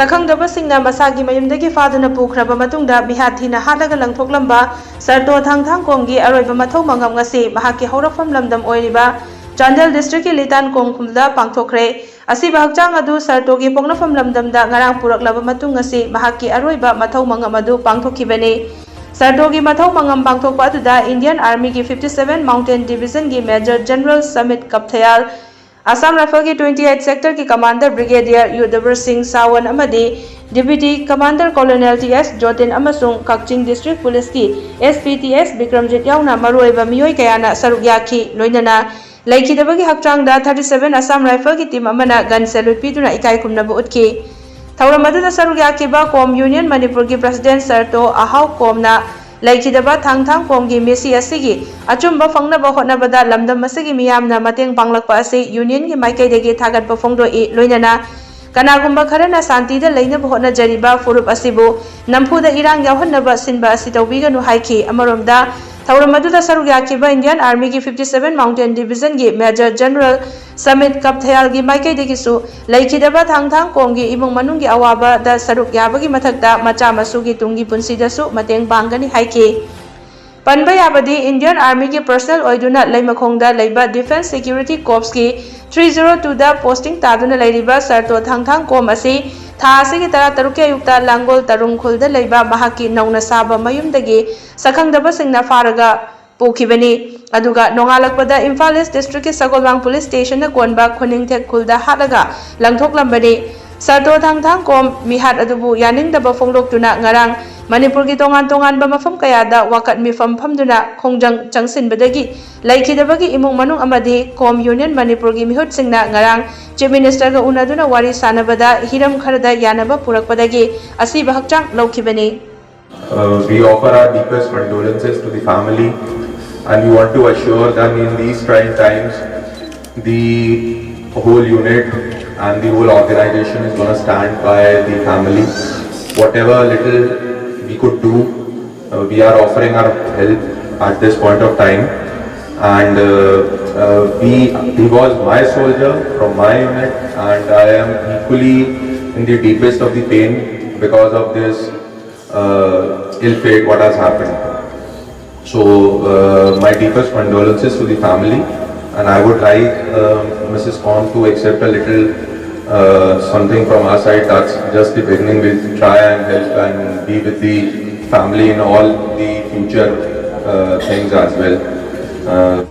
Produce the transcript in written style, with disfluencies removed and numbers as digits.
Khangdaba Singna Masaki mayumdagi faduna pukraba matungda mihathina halaga langthoklamba Serto Thangthang Komgi aroiba mathau mangam ngasi mahaki haurafam lamdam oiriba Chandel district ki litan kongkhumda pangthokre asiba Hakchang adu Serto gi pongnafam lamdamda ngarang puraklaba matung ngasi mahaki aroiba mathau mangam adu pangthokibani Serto gi mathau mangam pangthokpa aduda Indian Army ki 57 Mountain Division gi Major General Samit Kapthayal Assam Rifle की 28 sector की commander brigadier Yudhvir Singh सावन अमदी deputy commander colonel TS Jotin अमसुंग Kakching district police की SP TS Vikramjit यावना मरुएबा मियोय कयाना सरुक याखी लोइनना लैखिदबगी हक्चांगदा 37 असम राइफल की टीम अमना गन सैल्यूट पीदुना इकाई खुमनबु उठकी थौरम अदुदा सरुक याखिबा कोम यूनियन मणिपुर की प्रेसिडेंट सर्तो आहाव कोमना Leirol Thangthang Komgi Messi asigi achumba fangnaba hotnabada lamdam asigi miyamna mateng panglakpa ase union gi maikai thagatpa phongdoi loinana kanagumba kharana santi da leina hotna jariba furup asibu nampuda irang yawhannaba sinba asi tawbiganu haiki amaromda thauram aduda saruk yakiba Indian Army gi 57 Mountain Division gi Major General Samit Kapthayal gi maikai su leikidaba Thangthang Komgi imung manung gi awaba da saruk yabagi mathakta macha masu gi tungi punsi da su mateng bangani haiki panba yabadi Indian Army ki personal oiduna leimakhongda leiba Defense Security Corps ki 302 da posting taduna leiriba Serto Thangthang Kom asi tha asigi tara taruke ayukta langol tarung khulda leiba mahaki nauna saba mayumdagi Khangdaba Singna faraga pukibani aduga nongalakpada Imphal East District ki Sagolwang Police Station na konba khoningthek khulda halaga langthoklambani Serto Thangthang Kom mihat adubu yaningdaba phongloktuna ngarang Manipur ki tongan ba mafam kayada wakat mifam phamduna khongjang changsinbadagi laikhidabagi imung manung amadi Kom Union Manipur ki mihut singna ngarang Chief Minister ga unaduna wari sanabada hiram kharada yanaba purakpadagi asiba Hakchang laukibani We offer our deepest condolences to the family and we want to assure them in these trying times the whole unit and the whole organization is going to stand by the family. Whatever little we could do, we are offering our help at this point of time, and he was my soldier from my unit and I am equally in the deepest of the pain because of this ill fate what has happened. So my deepest condolences to the family, and I would like Mrs. Kom to accept a little something from our side. That's just the beginning. We'll try and help and be with the family in all the future things as well.